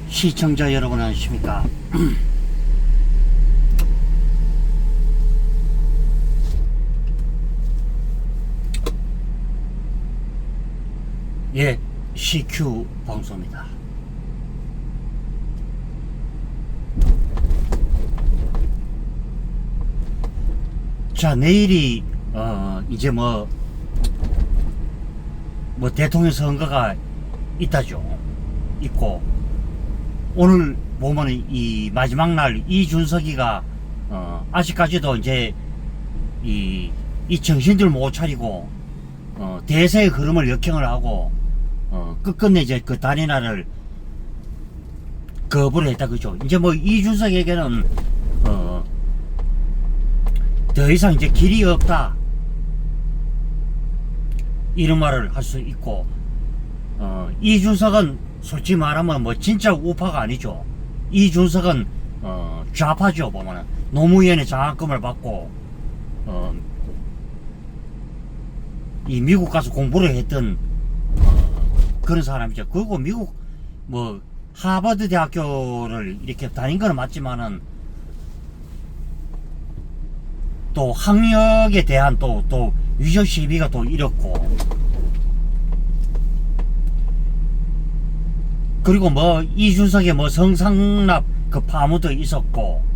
시청자 여러분 안녕하십니까. 예, CQ 방송입니다. 자, 내일이 이제 뭐 대통령 선거가 있고, 오늘 보면 이 마지막 날 이준석이가 아직까지도 이제 이 정신들 못 차리고 대세의 흐름을 역행을 하고 끝끝내 이제 그 단일화를 거부를 했다 그죠. 이제 뭐 이준석에게는 더 이상 이제 길이 없다 이런 말을 할 수 있고, 이준석은 솔직히 말하면 뭐 진짜 우파가 아니죠. 이준석은 좌파죠. 보면은 노무현의 장학금을 받고 이 미국 가서 공부를 했던 그런 사람이죠. 그리고 미국 뭐 하버드 대학교를 이렇게 다닌 건 맞지만은 또 학력에 대한 또 위조 시비가 또 이렇고, 그리고 뭐 이준석의 뭐 성상납 그 파문도 있었고,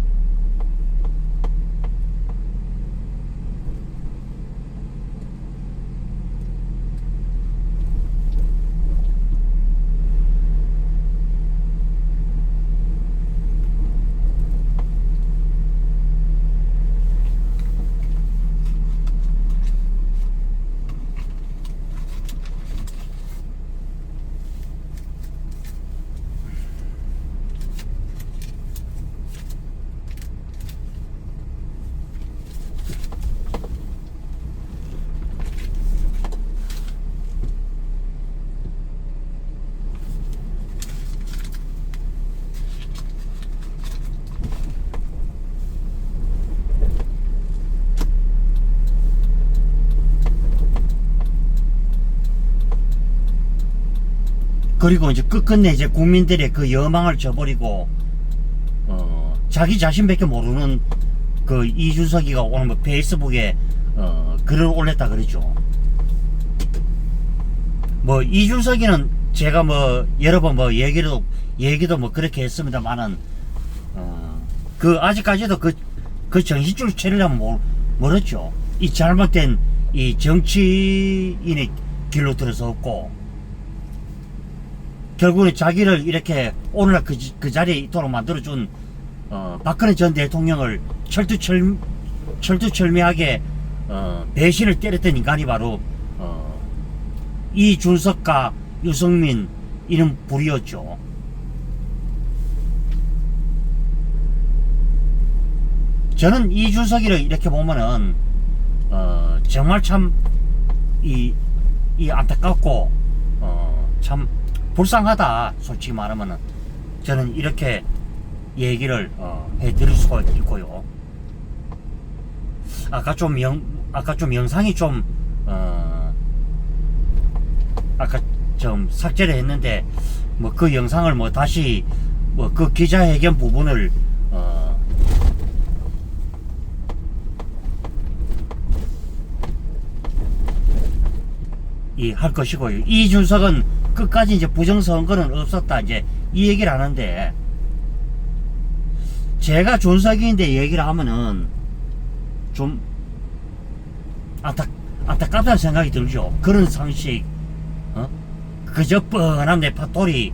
그리고 이제 끝끝내 이제 국민들의 그 여망을 저버리고 자기 자신밖에 모르는 그 이준석이가 오늘 뭐 페이스북에 글을 올렸다 그러죠. 뭐 이준석이는 제가 뭐 여러 번 뭐 얘기도 뭐 그렇게 했습니다만은 그 아직까지도 그 정신줄 차리려면 모르죠. 이 잘못된 이 정치인의 길로 들어섰고, 결국은 자기를 이렇게 오늘날 그 자리에 있도록 만들어준 박근혜 전 대통령을 철두철미하게 배신을 때렸던 인간이 바로 이준석과 유승민 이런 불이었죠. 저는 이준석이를 이렇게 보면은 정말 참 이 안타깝고 참 불쌍하다. 솔직히 말하면은 저는 이렇게 얘기를 해드릴 수가 있고요. 아까 좀 영상이 좀 아까 좀 삭제를 했는데 뭐 그 영상을 뭐 다시 뭐 그 기자회견 부분을 할 것이고요. 이준석은 끝까지 이제 부정선거는 없었다 이제 이 얘기를 하는데, 제가 준석이인데 얘기를 하면은 좀 안타깝다는 생각이 들죠. 그런 상식, 그저 뻔한 내파토리.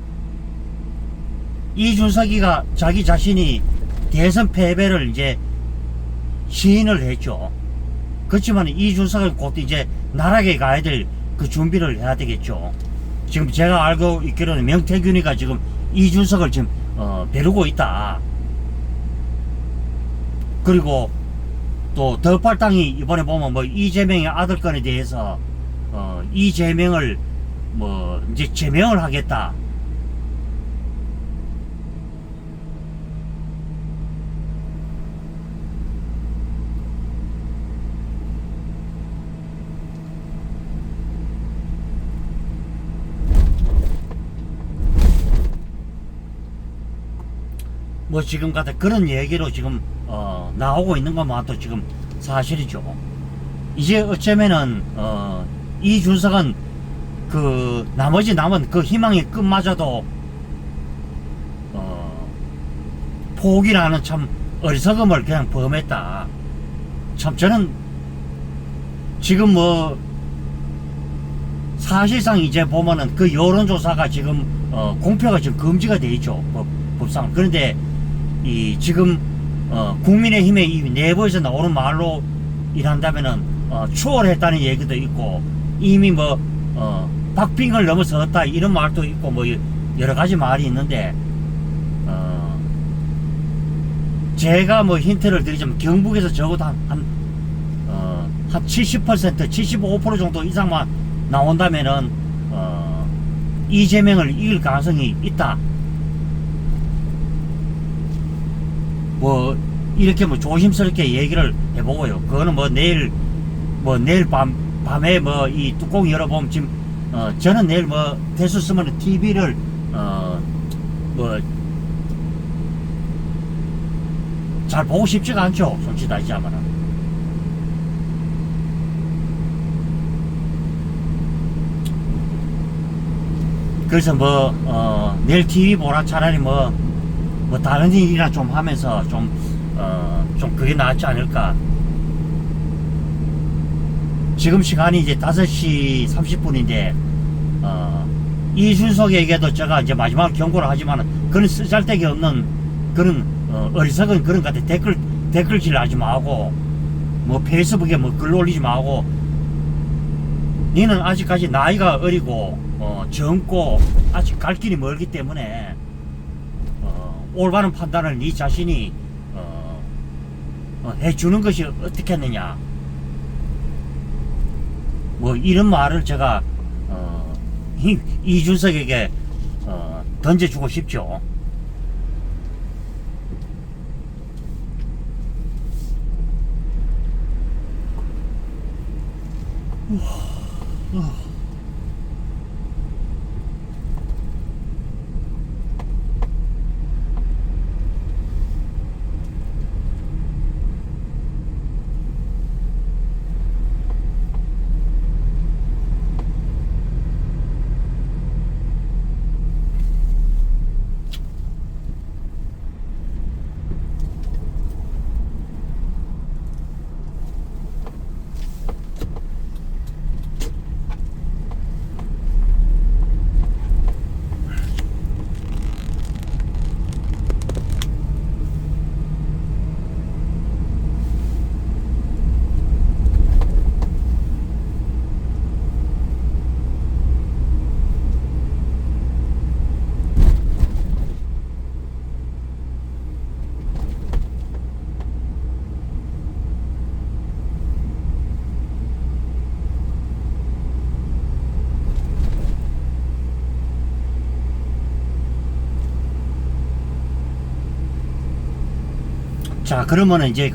이준석이가 자기 자신이 대선 패배를 이제 시인을 했죠. 그렇지만 이준석은 곧 이제 나락에 가야 될 그 준비를 해야 되겠죠. 지금 제가 알고 있기로는 명태균이가 지금 이준석을 지금 벼르고 있다. 그리고 또 더팔당이 이번에 보면 뭐 이재명의 아들 건에 대해서 이재명을 뭐 이제 제명을 하겠다. 뭐 지금 같은 그런 얘기로 지금 나오고 있는 것만도 지금 사실이죠. 이제 어쩌면은 이준석은 그 나머지 남은 그 희망의 끝마저도 포기라는 참 어리석음을 그냥 범했다. 참 저는 지금 뭐 사실상 이제 보면은 그 여론조사가 지금 공표가 지금 금지가 돼 있죠, 법상. 그런데 이 지금 국민의힘의 이 내부에서 나오는 말로 일한다면은 추월했다는 얘기도 있고, 이미 뭐 박빙을 넘어섰다 이런 말도 있고, 뭐 여러 가지 말이 있는데 제가 뭐 힌트를 드리자면 경북에서 적어도 한 70%, 75% 정도 이상만 나온다면은 이재명을 이길 가능성이 있다. 뭐 이렇게 뭐 조심스럽게 얘기를 해보고요. 그거는 뭐 내일 밤에 뭐 이 뚜껑 열어보면 지금 저는 내일 뭐 됐었으면 TV를 뭐 잘 보고 싶지가 않죠, 솔직히 다시자면은. 그래서 뭐 내일 TV 보라 차라리 뭐 다른 일이나 좀 하면서 좀 그게 낫지 않을까. 지금 시간이 이제 5시 30분인데 이준석에게도 제가 이제 마지막으로 경고를 하지만 그런 쓰잘데기 없는 그런 어리석은 그런 것 같아. 댓글질 하지 마고 뭐 페이스북에 뭐 글 올리지 마고, 니는 아직까지 나이가 어리고 젊고 아직 갈 길이 멀기 때문에 올바른 판단을 네 자신이 해주는 것이 어떻겠느냐, 뭐 이런 말을 제가 이준석에게 던져주고 싶죠. 자, 그러면은 이제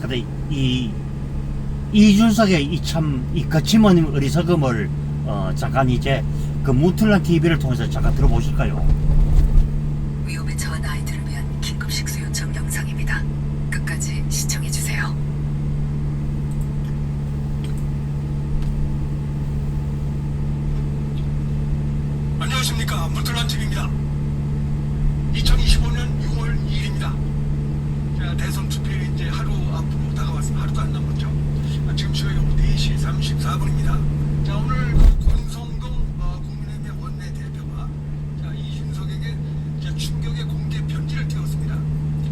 이준석의 이 거침없는 어리석음을 잠깐 이제 그 무틀란 TV를 통해서 잠깐 들어보실까요? 위험에 처한 아이들을 위한 긴급 식수 요청 영상입니다. 끝까지 시청해 주세요. 안녕하십니까, 무틀란 TV입니다. 2025년 6월 2일입니다. 대선 투표일이 이제 하루 앞으로 다가왔습니다. 하루도 안 남았죠. 지금 시각이 오후 4시 34분입니다. 자, 오늘 권성동 국민의힘의 원내대표가 이준석에게 충격의 공개 편지를 띄웠습니다.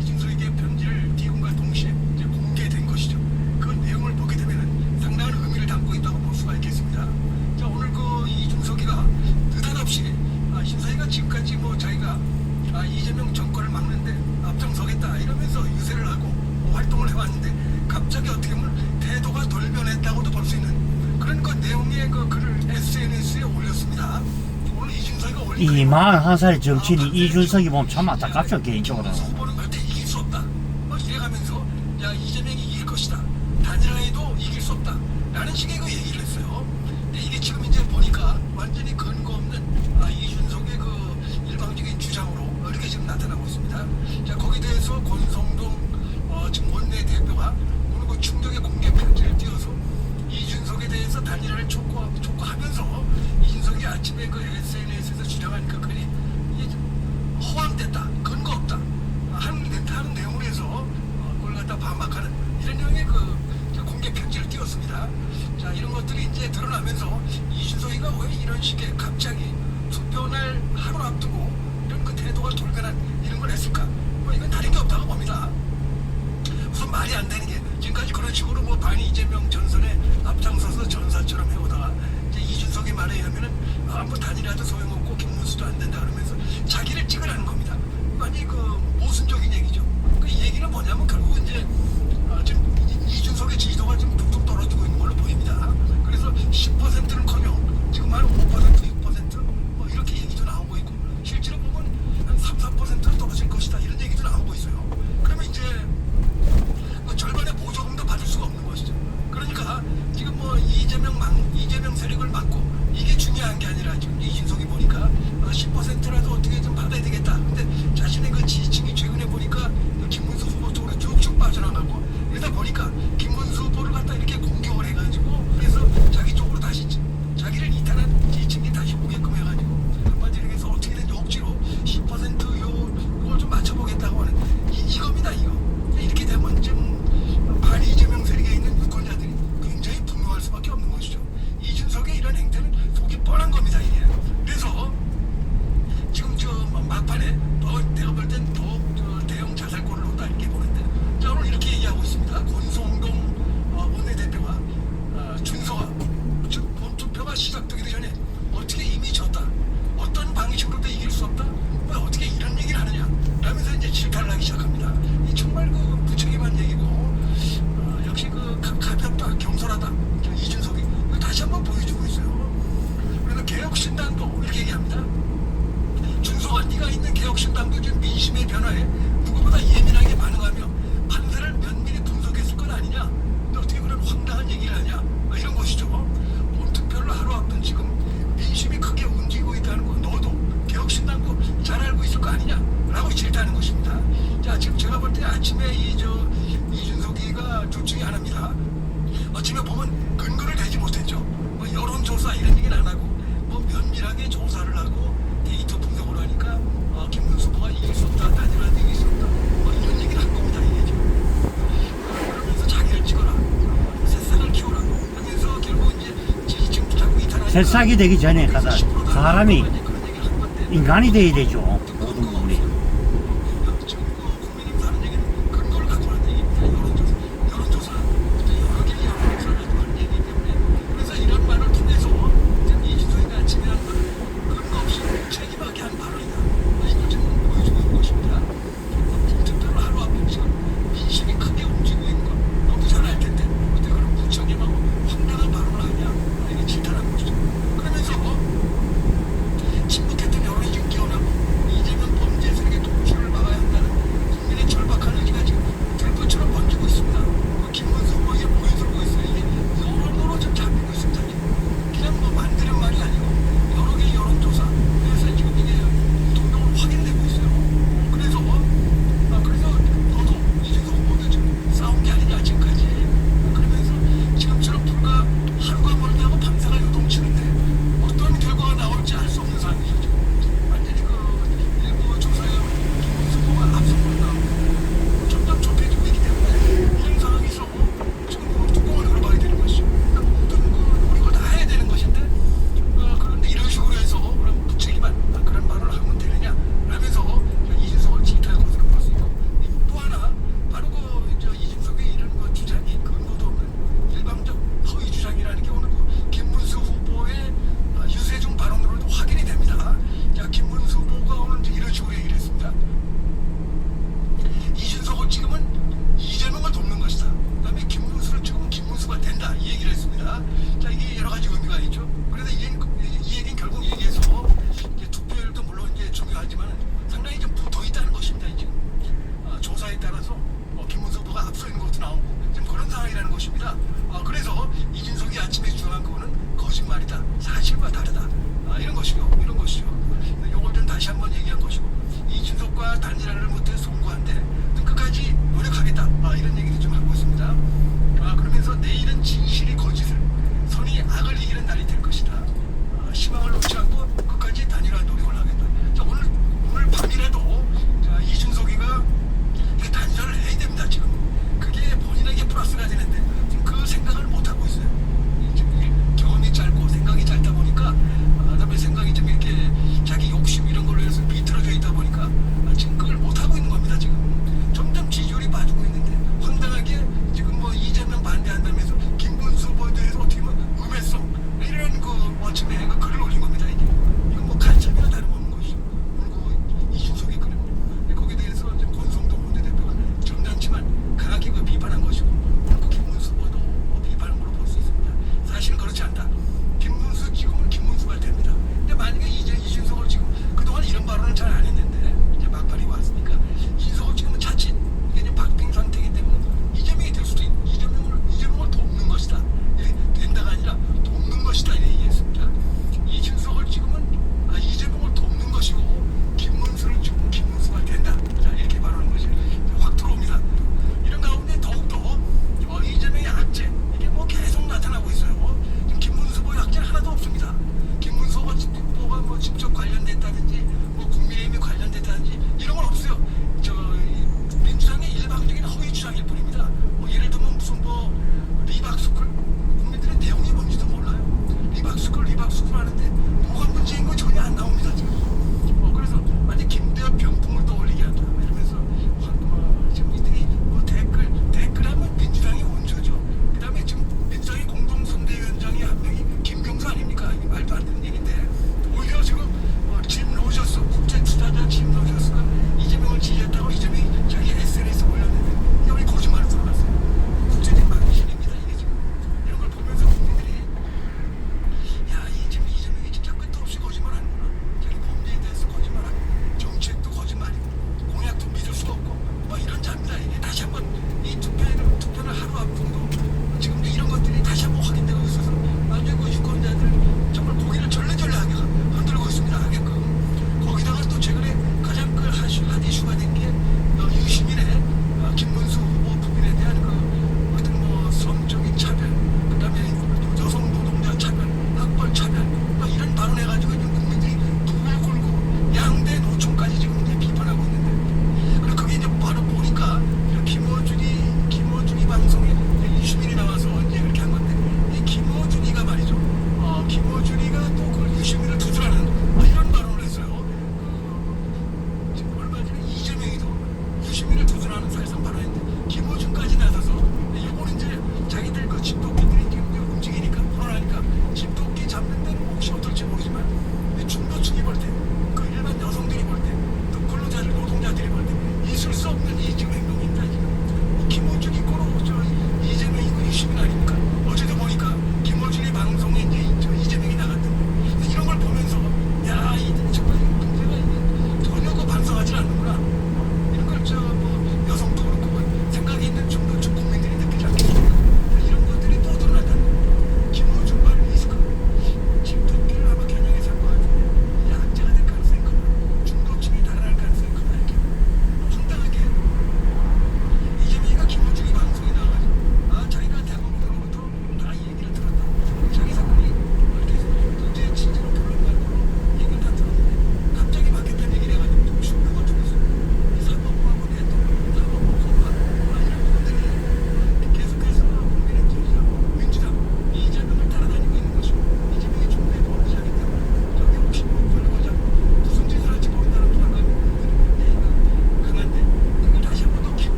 이준석에게 편지를 띄움과 동시에 이제 공개된 것이죠. 그 내용을 보게 되면 상당한 의미를 담고 있다고 볼 수가 있겠습니다. 자, 오늘 이준석이가 느닷없이 신사위가 지금까지 뭐 자기가 이재명 정권을 막는데 앞장서겠다 이러면서 유세를 하고 활동을 해왔는데 갑자기 어떻게 보면 태도가 덜 변했다고도 볼 수 있는 그런 내용의 글을 SNS에 올렸습니다. 오늘 이준석이가 올린 이 41살의 정치인이 이준석이 보면 참 안타깝죠, 개인적으로는. 후보는 그렇게 이길 수 없다. 이래가면서 이재명이 이길 것이다. 단일화해도 이길 수 없다. 라는 식의 얘기를 했어요. 근데 이게 지금 이제 보니까 완전히 근거 없는 이준석의 일방 일방적인 주장으로 이렇게 지금 나타나고 있습니다. 자, 거기에 대해서 권성동 지금 원내대표가 오늘 그 충격의 공개 편지를 띄워서 이준석에 대해서 단일화를 촉구하면서 이준석이 아침에 그 SNS에서 주장하니까 그니 이게 좀 허황됐다, 근거 없다 하는 내용을 해서 그걸 갖다 반박하는 이런 내용의 그 공개 편지를 띄웠습니다. 자, 이런 것들이 이제 드러나면서 이준석이가 왜 이런 식의 갑자기 투표날 하루 앞두고 이런 그 태도가 돌변한 이런 걸 했을까? 뭐 이건 다른 게 없다고 봅니다. 우선 말이 안 되는 게 지금까지 그런 식으로 뭐 반이 이재명 전선에 앞장서서 전사처럼 해오다가 이제 이준석의 말에 의하면은 뭐 단일화도 소용없고 김문수도 안 된다 그러면서 자기를 찍으라는 겁니다. 아니 그 모순적인 얘기죠. 그 얘기는 뭐냐면 결국 이제 지금 이준석의 지지도가 지금 뚝뚝 떨어지고 있는 걸로 보입니다. 그래서 10%는커녕 지금 한 5%, 6% 뭐 이렇게 얘기도 나오고 있고 실제로 보면 한 3, 4%로 떨어질 것이다 이런 얘기도 나오고 있어요. 그러면 이제 그 절반의 보조금도 받을 수가 없는 것이죠. 그러니까 지금 뭐 이재명 세력을 막고 이게 중요한 게 아니라 지금 이준석이 보니까 10%라도 어떻게 좀 받아야 되겠다. 근데 자신의 그 지지층이 최근에 보니까 김문수 후보 쪽으로 쭉쭉 빠져나가고 이러다 보니까 김문수 후보를 갖다 이렇게 공격을 해가지고 그래서 자기 쪽으로 다시 자기를 이탈한 지지층이 다시 오게끔 해가지고 한마디로 해서 어떻게든 억지로 10% 요걸 좀 맞춰보겠다고 하는 이겁니다. 이거 이렇게 되면 좀 반이 이재명 세력에 있는 유권자들이 굉장히 분노할 수밖에 없는 것이죠. 이준석의 이런 행태는 속이 뻔한 겁니다. 이게 그래서 지금 저 막판에 더 내가 볼 땐 더 대형 자살골을 놓다 이렇게 보는데 자 오늘 이렇게 얘기하고 있습니다. 권성동 원내대표가 준서가 본투표가 시작되기 전에 어떻게 이미 졌다 어떤 방식으로도 이길 수 없다 왜 어떻게 이런 얘기를 하느냐 라면서 이제 질타를 하기 시작합니다. 이 정말 그 무책임한 얘기고 역시 그 가볍다 겸손하다 이준석이 다시 한번 보여주고 있어요. 그래서 개혁신당도 이렇게 얘기합니다. 준서가 네가 있는 개혁신당도 지금 민심의 변화에 누구보다 예민하게 반응하며 판세를 면밀히 분석했을 것 아니냐. 근데 어떻게 그런 황당한 얘기를 하냐. 이런 것이죠. 본투표를 하루 앞둔 지금 민심이 크게 움직이고 있다는 거 너도 개혁신당도 잘 알고 있을 거 아니냐 라고 질타하는 것입니다. 자 지금 제가 볼 때 아침에 이준석이가 둘 중에 하나입니다. 아침에 보면 근거를 대지 못했죠. 뭐 여론조사 이런 얘기는 안 하고 뭐 면밀하게 조사를 하고 데이터 분석을 하니까 김문수 후보가 이길 수 없다 단일화도 이길 수 없다 뭐 이런 얘기를 한 겁니다. 이게 지금 그러면서 자기를 찍어라 새싹을 키워라 하면서 결국 이제 지지층 자꾸 이탈하니까 새싹이 되기 전에 가다 사람이 그런 얘기를 한 건데 인간이 돼야 되죠. 모든 부분이. 지금 국민이 하는 얘기는 근거를 갖고 하는 얘기 여론조사 여러 개의 여론조사를 가지고 하는 얘기이기 때문에 그래서 이런 말을 통해서 이준석이가 아침에 한 말은 근거 없이 책임하게 한 발언이다. 이걸 지금 보여주고 있는 것입니다. 본투표를 하루 앞둔 지금 민심이 크게 움직이고 있는 거 너무 잘 알 텐데 어떻게 그런 무책임하고 황당한 발언을 하냐 이게 질타한 것이죠. 그러면서 침묵했던 여론이 지금 깨어나고 이재명 범죄 세력의 독주를 막아야 한다는 국민의 절박한 의지가 지금 불꽃처럼 번지고 있습니다. 그 김문수 후보에 보여들고 있어요. 이게 여론으로 좀 잡히고 있습니다. 그냥 뭐 만드는 말이 아니고 여러 개의 여론조사 그래서 지금 이게 공통적으로 확인되고 있어요. 그래서 너도 이준석 후보도 지금 싸운 게 아니냐 지금까지 그러면서 지금처럼 불과 하루가 멀다고 밤새가 요동치는데 어떤 결과가 나올지 알 수 없는 상황이죠. 지금 완전히 그 일부 조사에 김문수 후보가 앞서고 나오고 점점 좁혀지고 있기 때문에 이런 상황에서 지금 뭐 뚜껑을 열어봐야 되는 것이죠. 모든 우리 걸 다 해야 되는 것인데 그런데 이런 식으로 해서 그런 무책임한 그런 말을 하면 되느냐 라면서 이준석을 질타할 것으로 볼 수 있고 또 하나 바로 이준석의 이런 주장이 근거도 없는 일방적 허위 주장이라는 게 오늘 김문수 후보의 유세중 발언으로도 확인이 됩니다. 자, 김문수 후보가 오늘 이런 식으로 얘기를 했습니다. 이준석은 지금은 이재명을 돕는 것이다. 그다음에 김문수를 찍으면 김문수가 된다. 이 얘기를 했습니다. 자, 이게 여러 가지 의미가 있죠. 그래서 이 얘기는 결국 얘기해서 이제 투표율도 물론 이제 중요하지만 상당히 좀 붙어 있다는 것입니다. 지금 조사에 따라서 김문수 후보가 앞서 있는 것도 나오고 지금 그런 상황이라는 것입니다. 그래서 이준석이 아침에 주장한 거는 거짓말이다. 사실과 다르다. 이런 것이죠. 요걸 좀 다시 한번 얘기한 것이고 이준석과 단일화를 못해 송구한데 끝까지 노력하겠다 이런 얘기를 좀 하고 있습니다. 그러면서 내일은 진실이 거짓을 선이 악을 이기는 날이 될 것이다. 희망을 놓지 않고 끝까지 단일화 노력을 하겠다. 자, 오늘 밤이라도 자, 이준석이가 이게 단일화를 해야 됩니다. 지금 그게 본인에게 플러스가 되는데 지금 그 생각을 못 하고 있어요. 지금 경험이 짧고 생각이 짧다 보니까 그다음에 생각이 좀 이렇게 자기 욕심 이런 걸로 해서 비틀어져 있다 보니까 지금 그걸 못 하고 있는 겁니다. 지금 점점 지지율이 빠지고 있는데 황당하게 지금 뭐 이재명 반대한다면서 김문수 보도에서 어떻게 보면 음해성 이런 그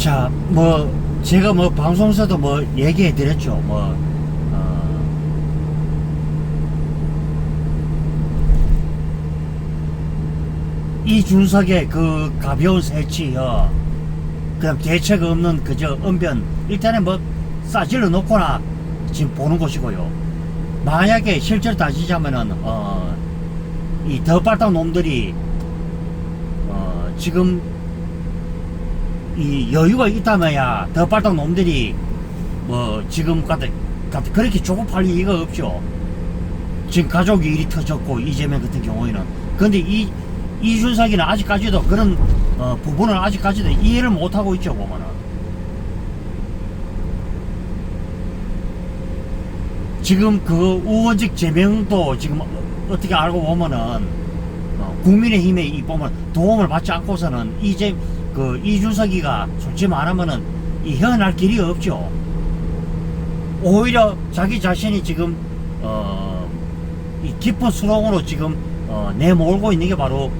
자, 뭐 제가 뭐 방송에서도 뭐 얘기해 드렸죠. 뭐 이준석의 그 가벼운 새치여 그냥 대책 없는 그저 언변 일단은 뭐 싸질러 놓거나 지금 보는 것이고요. 만약에 실제로 따지자면은 이 더발당 놈들이 지금 이 여유가 있다면야 더발당 놈들이 뭐 지금 같은 그렇게 조급할 이유가 없죠. 지금 가족 일이 터졌고 이재명 같은 경우에는 근데 이준석이는 아직까지도 그런 부분을 아직까지도 이해를 못하고 있죠. 보면은 지금 그 의원직 제명도 지금 어떻게 알고 보면은 국민의힘에 이 보면 도움을 받지 않고서는 이제 그 이준석이가 솔직히 말하면은 이 헤어날 길이 없죠. 오히려 자기 자신이 지금 이 깊은 수렁으로 지금 내몰고 있는 게 바로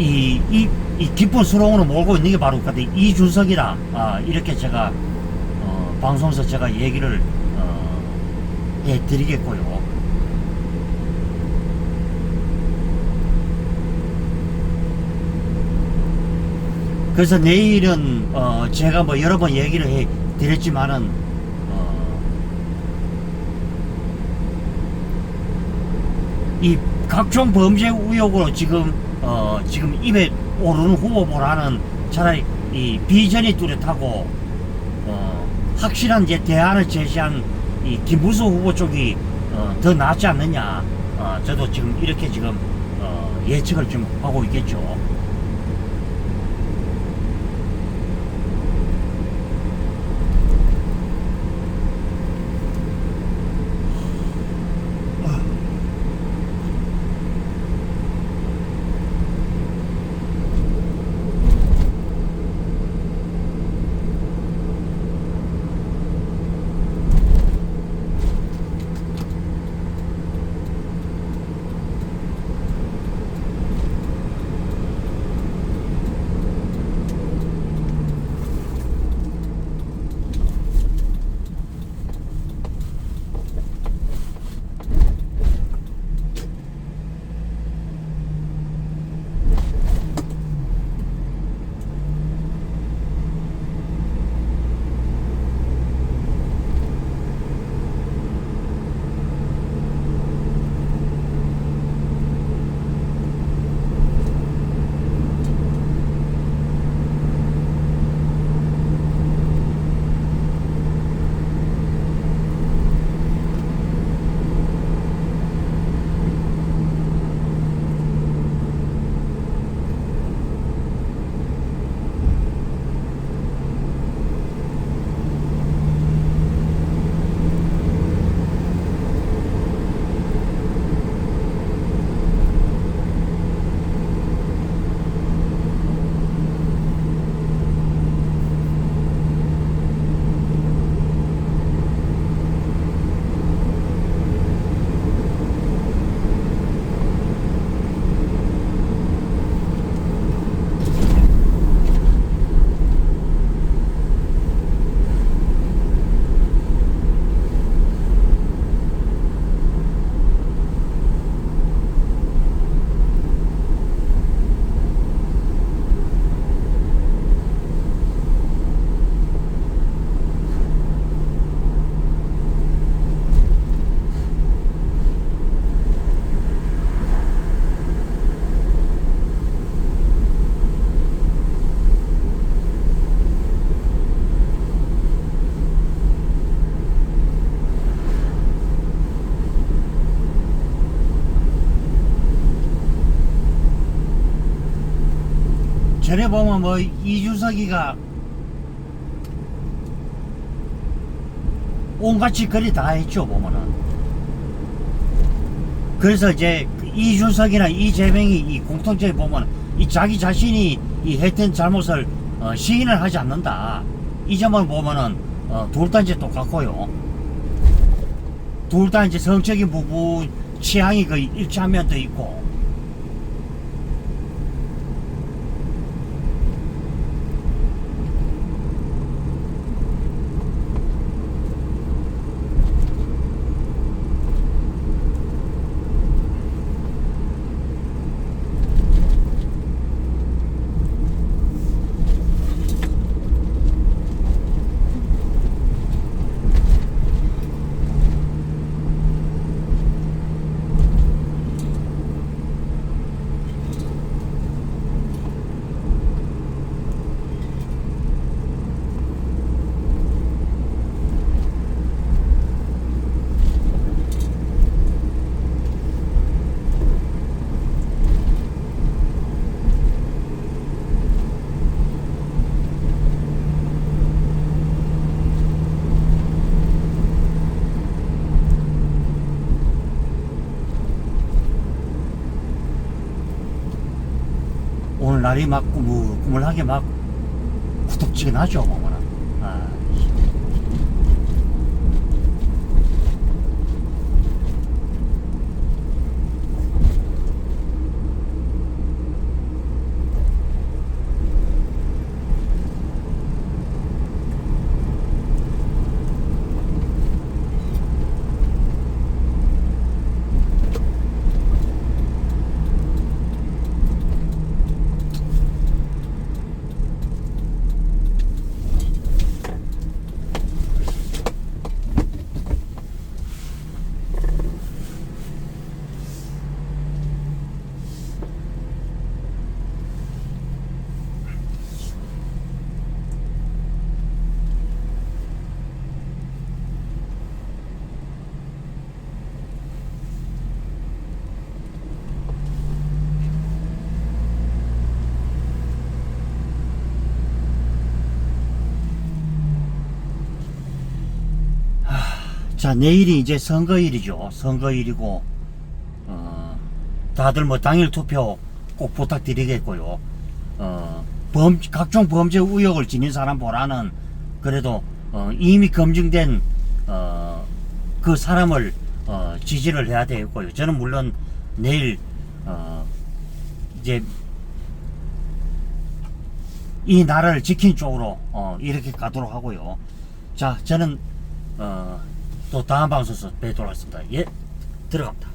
이 깊은 수렁으로 몰고 있는 게 바로 그 이준석이다. 이렇게 제가 방송에서 제가 얘기를 해드리겠고요. 그래서 내일은 제가 뭐 여러 번 얘기를 해드렸지만은 이 각종 범죄 의혹으로 지금 입에 오르는 후보보다는 차라리 이 비전이 뚜렷하고 확실한 이제 대안을 제시한 이 김부수 후보 쪽이 더 낫지 않느냐. 저도 지금 이렇게 지금 예측을 좀 하고 있겠죠. 전에 보면 뭐 이준석이가 온갖 짓거리 다 했죠 보면은. 그래서 이제 이준석이나 이재명이 이 공통점에 보면 이 자기 자신이 이 했던 잘못을 시인을 하지 않는다. 이 점을 보면은 둘 다 이제 똑같고요. 둘 다 이제 성적인 부분 취향이 거의 일치한 면도 있고. 오늘 날이 막 꾸물하게 막 후덥지근하죠 보면은. 아. 자, 내일이 이제 선거일이죠. 선거일이고, 다들 뭐 당일 투표 꼭 부탁드리겠고요. 각종 범죄 의혹을 지닌 사람보다는 그래도, 이미 검증된, 그 사람을, 지지를 해야 되겠고요. 저는 물론 내일, 이제, 이 나라를 지킨 쪽으로, 이렇게 가도록 하고요. 자, 저는, 또 다음 방송에서 뵙도록 하겠습니다. 예, 들어갑니다.